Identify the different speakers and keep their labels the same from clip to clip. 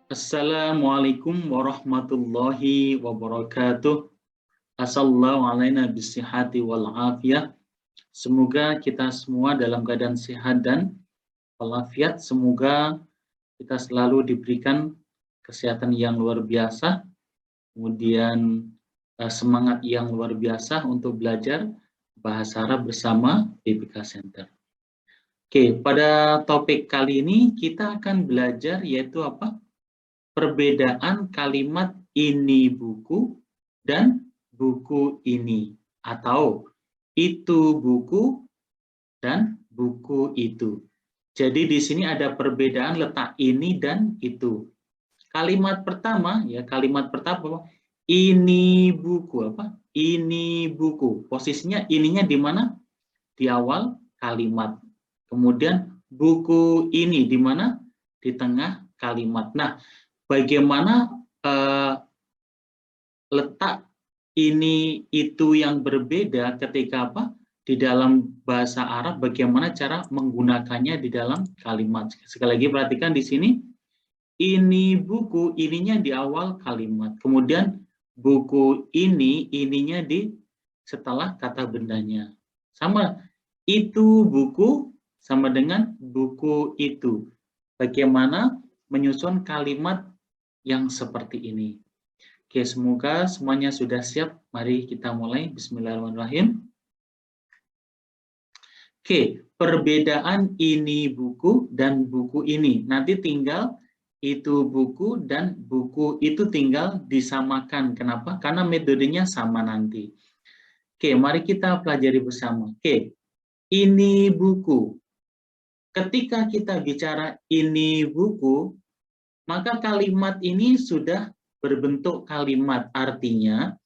Speaker 1: Assalamualaikum warahmatullahi wabarakatuh. Assalamualaikum alaina bisihati wal afiyah. Semoga kita semua dalam keadaan sehat dan walafiat. Semoga kita selalu diberikan kesehatan yang luar biasa, kemudian semangat yang luar biasa untuk belajar bahasa Arab bersama BPK Center. Oke, pada topik kali ini kita akan belajar yaitu apa? Perbedaan kalimat ini buku dan buku ini, atau itu buku dan buku itu. Jadi di sini ada perbedaan letak ini dan itu. Kalimat pertama ini buku apa? Ini buku. Posisinya ininya di mana? Di awal kalimat. Kemudian buku ini di mana? Di tengah kalimat. Nah, bagaimana letak ini itu yang berbeda ketika apa di dalam bahasa Arab, bagaimana cara menggunakannya di dalam kalimat. Sekali lagi perhatikan di sini, ini buku, ininya di awal kalimat, kemudian buku ini, ininya di setelah kata bendanya. Sama, itu buku sama dengan buku itu. Bagaimana menyusun kalimat yang seperti ini. Oke, semoga semuanya sudah siap. Mari kita mulai. Bismillahirrahmanirrahim. Oke, perbedaan ini buku dan buku ini. Nanti tinggal itu buku dan buku itu tinggal disamakan. Kenapa? Karena metodenya sama nanti. Oke, mari kita pelajari bersama. Oke, ini buku. Ketika kita bicara ini buku, maka kalimat ini sudah berbentuk kalimat, artinya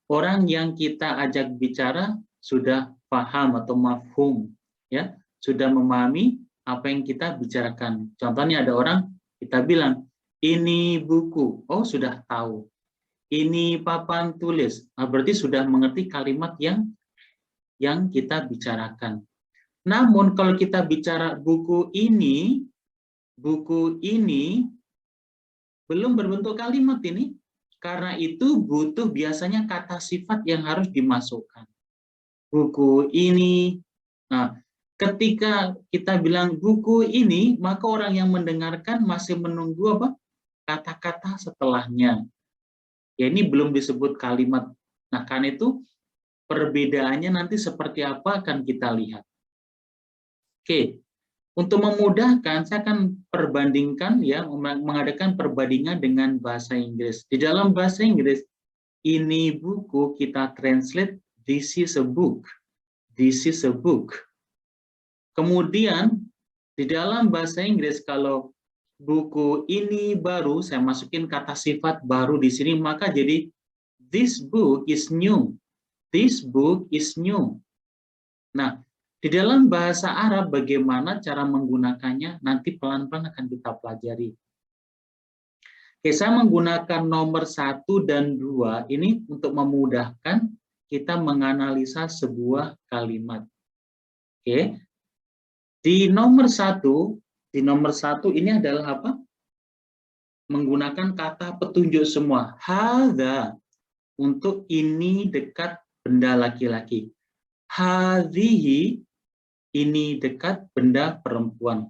Speaker 1: orang yang kita ajak bicara sudah paham atau mafhum, ya, sudah memahami apa yang kita bicarakan. Contohnya ada orang kita bilang ini buku, oh sudah tahu. Ini papan tulis, berarti sudah mengerti kalimat yang kita bicarakan. Namun kalau kita bicara buku ini belum berbentuk kalimat ini, karena itu butuh biasanya kata sifat yang harus dimasukkan. Buku ini, nah ketika kita bilang buku ini, maka orang yang mendengarkan masih menunggu apa? Kata-kata setelahnya. Ya ini belum disebut kalimat. Nah karena itu perbedaannya nanti seperti apa akan kita lihat. Oke. Untuk memudahkan, saya akan perbandingkan ya, mengadakan perbandingan dengan bahasa Inggris. Di dalam bahasa Inggris, ini buku kita translate this is a book. This is a book. Kemudian di dalam bahasa Inggris kalau buku ini baru, saya masukin kata sifat baru di sini, maka jadi this book is new. This book is new. Nah, di dalam bahasa Arab, bagaimana cara menggunakannya, nanti pelan-pelan akan kita pelajari. Oke, saya menggunakan nomor 1 dan 2 ini untuk memudahkan kita menganalisa sebuah kalimat. Oke, di nomor 1 ini adalah apa? Menggunakan kata petunjuk semua. Hadza, untuk ini dekat benda laki-laki. Hadhihi, ini dekat benda perempuan.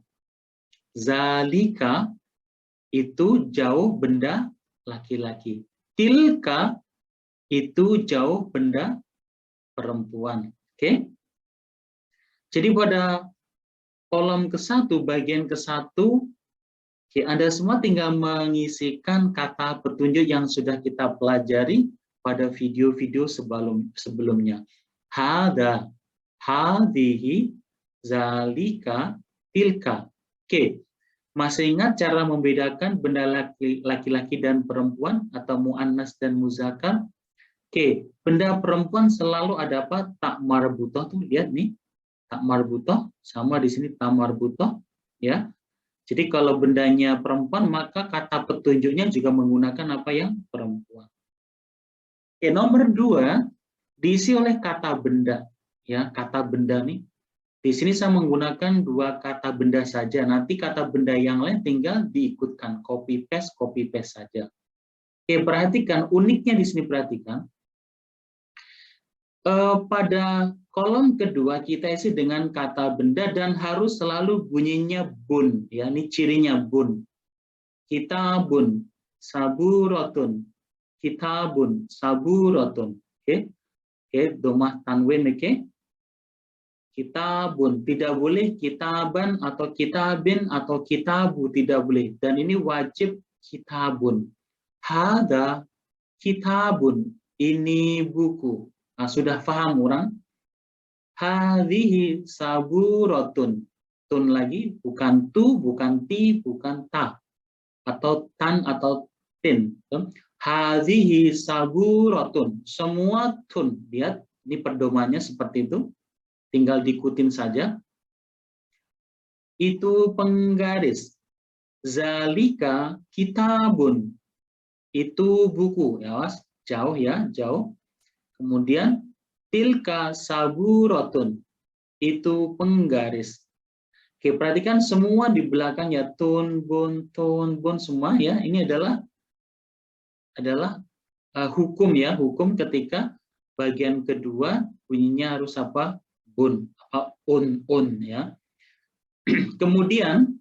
Speaker 1: Zalika, itu jauh benda laki-laki. Tilka, itu jauh benda perempuan. Oke? Jadi pada kolom ke-1, bagian ke-1, Anda semua tinggal mengisikan kata petunjuk yang sudah kita pelajari pada video-video sebelumnya. Hada, hadhihi, zalika, tilka. Oke, masih ingat cara membedakan benda laki-laki dan perempuan atau muannas dan muzakkar? Oke, benda perempuan selalu ada apa? Tak marbutoh tuh, lihat nih. Tak marbutoh sama di sini tak marbutoh, ya. Jadi kalau bendanya perempuan maka kata petunjuknya juga menggunakan apa yang perempuan. Oke, nomor 2 diisi oleh kata benda, ya, kata benda nih. Di sini saya menggunakan dua kata benda saja. Nanti kata benda yang lain tinggal diikutkan, copy paste saja. Oke, perhatikan uniknya di sini, perhatikan. Pada kolom kedua kita isi dengan kata benda dan harus selalu bunyinya bun, ya, ini cirinya bun. Kitabun, saburotun, kitabun, saburotun. Oke, domah tanwin, oke. Kitabun, tidak boleh kitaban atau kitabin atau kitabu, tidak boleh. Dan ini wajib kitabun. Hada kitabun, ini buku. Nah, sudah paham orang? Hadhihi saburatun. Tun lagi, bukan tu, bukan ti, bukan ta. Atau tan atau tin. Hadhihi saburatun. Semua tun. Lihat, ini pedomannya seperti itu. Tinggal diikutin saja. Itu penggaris. Zalika kitabun. Itu buku. Ya, jauh ya, jauh. Kemudian tilka saburotun, itu penggaris. Oke, perhatikan semua di belakangnya tun bun semua ya. Ini adalah hukum ya, hukum ketika bagian kedua bunyinya harus apa? Bun, apa un ya. Kemudian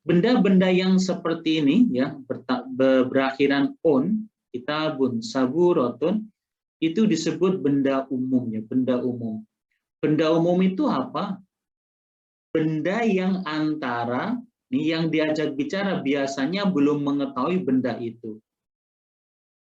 Speaker 1: benda-benda yang seperti ini ya berakhiran on, kitabun saburotun, itu disebut benda umum ya, benda umum. Benda umum itu apa? Benda yang antara nih yang diajak bicara biasanya belum mengetahui benda itu.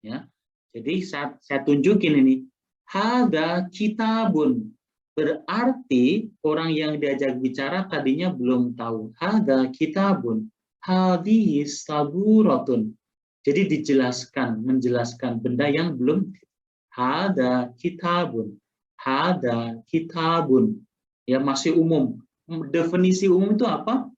Speaker 1: Ya. Jadi saya tunjukin ini. Hada kitabun. Berarti orang yang diajak bicara tadinya belum tahu. Hada kitabun. Hadhihi saburatun. Jadi dijelaskan, menjelaskan benda yang belum. Hada kitabun. Hada kitabun. Ya, masih umum. Definisi umum itu apa?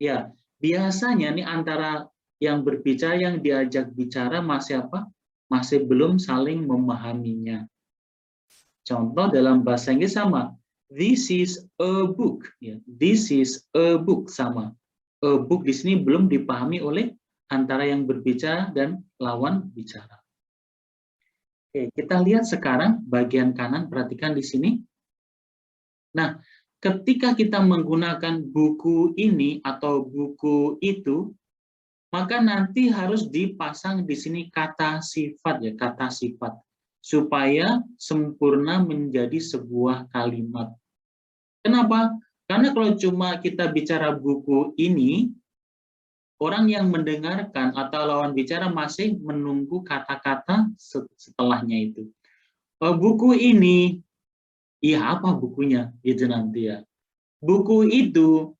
Speaker 1: Ya, biasanya nih antara yang berbicara, yang diajak bicara masih apa? Masih belum saling memahaminya. Contoh dalam bahasa Inggris sama. This is a book. Ya, this is a book sama. A book di sini belum dipahami oleh antara yang berbicara dan lawan bicara. Oke, kita lihat sekarang bagian kanan, perhatikan di sini. Nah, ketika kita menggunakan buku ini atau buku itu, maka nanti harus dipasang di sini kata sifat ya, kata sifat, supaya sempurna menjadi sebuah kalimat. Kenapa? Karena kalau cuma kita bicara buku ini, orang yang mendengarkan atau lawan bicara masih menunggu kata-kata setelahnya itu. Buku ini, iya apa bukunya? Itu nanti ya. Buku itu,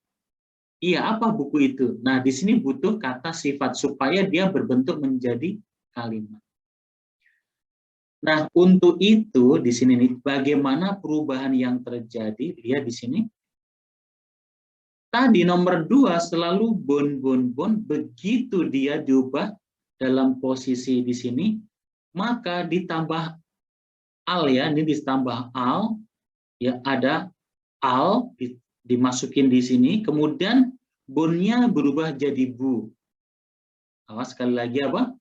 Speaker 1: iya apa buku itu? Nah, di sini butuh kata sifat supaya dia berbentuk menjadi kalimat. Nah, untuk itu di sini nih, bagaimana perubahan yang terjadi? Lihat di sini. Tadi nomor 2 selalu bon, begitu dia diubah dalam posisi di sini, maka ditambah al ya, ini ditambah al, ya ada al dimasukin di sini, kemudian bonnya berubah jadi bu. Awas sekali lagi apa?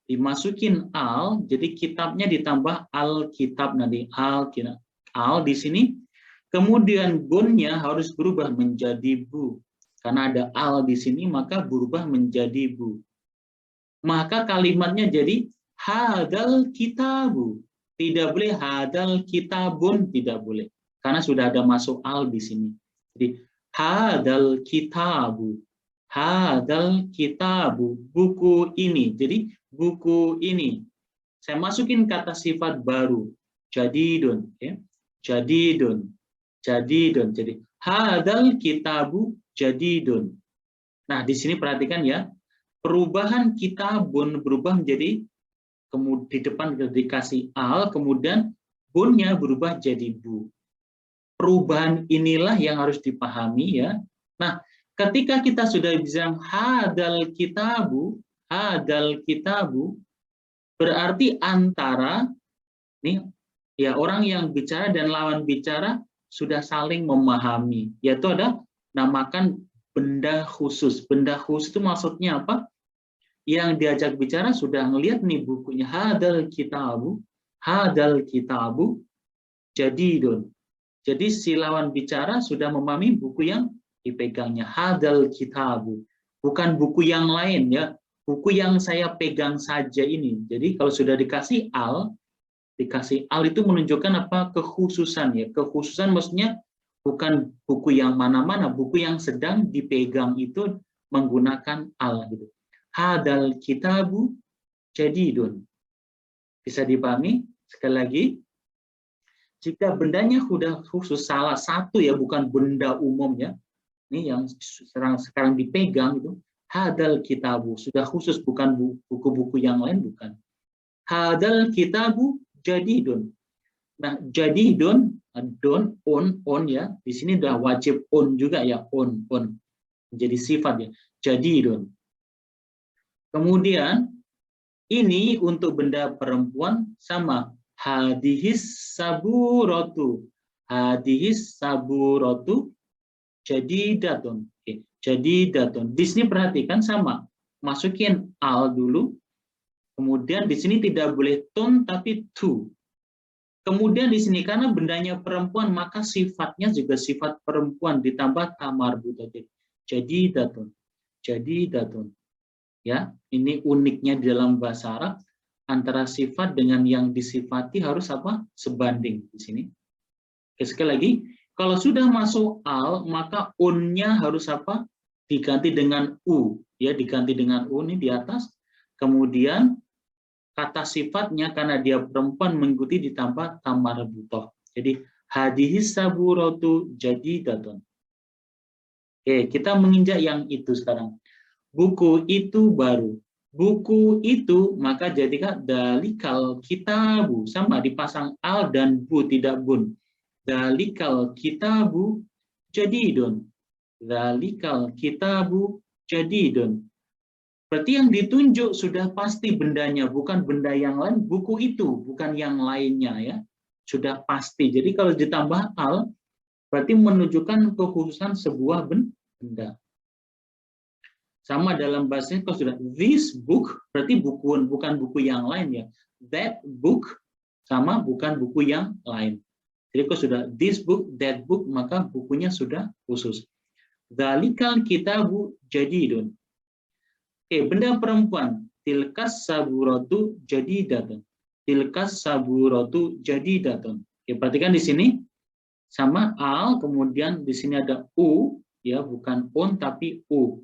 Speaker 1: Dimasukin al, jadi kitabnya ditambah al-kitab nanti al di sini. Kemudian bonnya harus berubah menjadi bu. Karena ada al di sini, maka berubah menjadi bu. Maka kalimatnya jadi hadal kitabu. Tidak boleh hadal kitabun, tidak boleh. Karena sudah ada masuk al di sini. Jadi hadal kitabu. Hadal kitabu. Buku ini. Jadi buku ini. Saya masukin kata sifat baru. Jadidun. Ya. Jadidun. Jadidun. Jadi hadal kitabu jadidun. Nah, di sini perhatikan ya. Perubahan kitabun berubah menjadi kemudian di depan dikasih al, kemudian bunnya berubah jadi bu. Perubahan inilah yang harus dipahami ya. Nah, ketika kita sudah bilang hadal kitabu, berarti antara nih ya orang yang bicara dan lawan bicara sudah saling memahami, yaitu ada namakan benda khusus. Benda khusus itu maksudnya apa? Yang diajak bicara sudah ngelihat nih bukunya, hadal kitabu jadidun. Jadi si lawan bicara sudah memahami buku yang dipegangnya, hadal kitabu, bukan buku yang lain ya, buku yang saya pegang saja ini. Jadi kalau sudah dikasih al itu menunjukkan apa? Kekhususan ya. Kekhususan maksudnya bukan buku yang mana-mana, buku yang sedang dipegang itu menggunakan al gitu. Hadal kitabu jadidun. Bisa dipahami? Sekali lagi, jika bendanya sudah khusus salah satu ya, bukan benda umum ya, ini yang sekarang dipegang itu, hadal kitabu sudah khusus, bukan buku-buku yang lain, bukan. Hadal kitabu jadidun. Nah, jadidun, don, on ya, di sini udah wajib on juga ya, on, menjadi sifat ya, jadidun. Kemudian ini untuk benda perempuan sama. Hadihis saburotu. Hadihis saburotu jadidatun. Oke, jadidatun. Di sini perhatikan sama. Masukin al dulu. Kemudian di sini tidak boleh tun tapi tu. Kemudian di sini karena bendanya perempuan maka sifatnya juga sifat perempuan ditambah tamar buta. Jadidatun. Jadidatun. Ya, ini uniknya di dalam bahasa Arab. Antara sifat dengan yang disifati harus apa? Sebanding di sini. Oke, sekali lagi, kalau sudah masuk al, maka unnya harus apa? Diganti dengan u, ya, diganti dengan u ini di atas. Kemudian kata sifatnya karena dia perempuan mengikuti ditambah tamar butoh. Jadi hadihis saburatu jadidatun. Oke, kita menginjak yang itu sekarang. Buku itu baru. Buku itu maka jadikan dalikal kitabu, sama dipasang al dan bu, tidak bun. Dalikal kitabu jadidun. Dalikal kitabu jadidun. Berarti yang ditunjuk sudah pasti bendanya, bukan benda yang lain, buku itu bukan yang lainnya ya. Sudah pasti. Jadi kalau ditambah al berarti menunjukkan kekhususan sebuah benda. Sama dalam bahasa kalau sudah this book berarti buku, bukan buku yang lain ya. That book sama bukan buku yang lain. Jadi kalau sudah this book, that book maka bukunya sudah khusus. Dalikal kitabu jadidun. Oke, benda perempuan. Tilkas saburatu jadidatun. Tilkas saburatu jadidatun. Oke, perhatikan di sini sama al, kemudian di sini ada u ya, bukan on tapi u.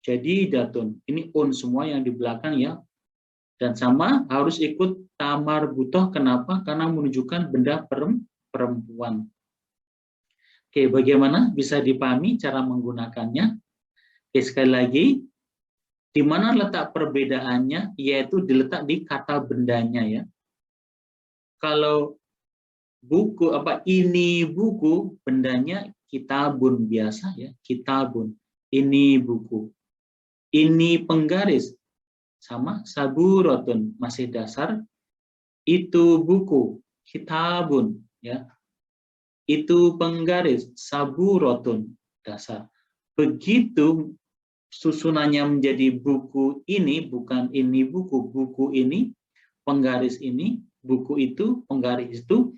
Speaker 1: Jadi datun, ini on semua yang di belakang ya. Dan sama harus ikut tamar butoh, kenapa? Karena menunjukkan benda perempuan. Oke, bagaimana bisa dipahami cara menggunakannya? Oke, sekali lagi, di mana letak perbedaannya? Yaitu diletak di kata bendanya ya. Kalau buku, ini buku, bendanya kitabun biasa ya, kitabun. Ini buku. Ini penggaris sama saburotun masih dasar, itu buku kitabun ya, itu penggaris saburotun dasar. Begitu susunannya menjadi buku ini, bukan ini buku ini penggaris ini, buku itu penggaris itu,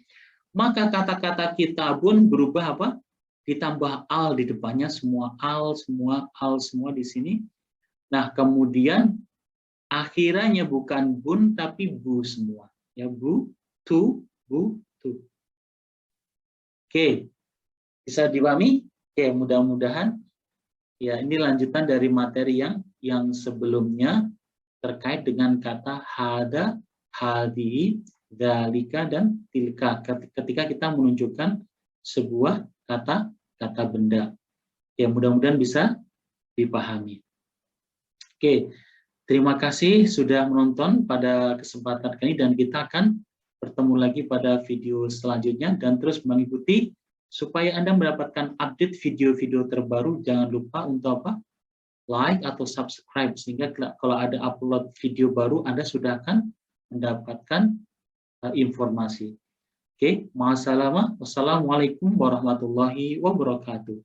Speaker 1: maka kata-kata kitabun berubah apa? Ditambah al di depannya, semua al semua di sini. Nah, kemudian akhirannya bukan bun tapi bu semua. Ya, bu, tu. Oke. Bisa dipahami? Oke, mudah-mudahan ya ini lanjutan dari materi yang sebelumnya terkait dengan kata hada, hadi, dalika dan tilka ketika kita menunjukkan sebuah kata benda. Ya, mudah-mudahan bisa dipahami. Oke, terima kasih sudah menonton pada kesempatan kali ini dan kita akan bertemu lagi pada video selanjutnya dan terus mengikuti supaya Anda mendapatkan update video-video terbaru. Jangan lupa untuk apa? Like atau subscribe sehingga kalau ada upload video baru Anda sudah akan mendapatkan informasi. Oke, ma'assalamah. Wassalamualaikum warahmatullahi wabarakatuh.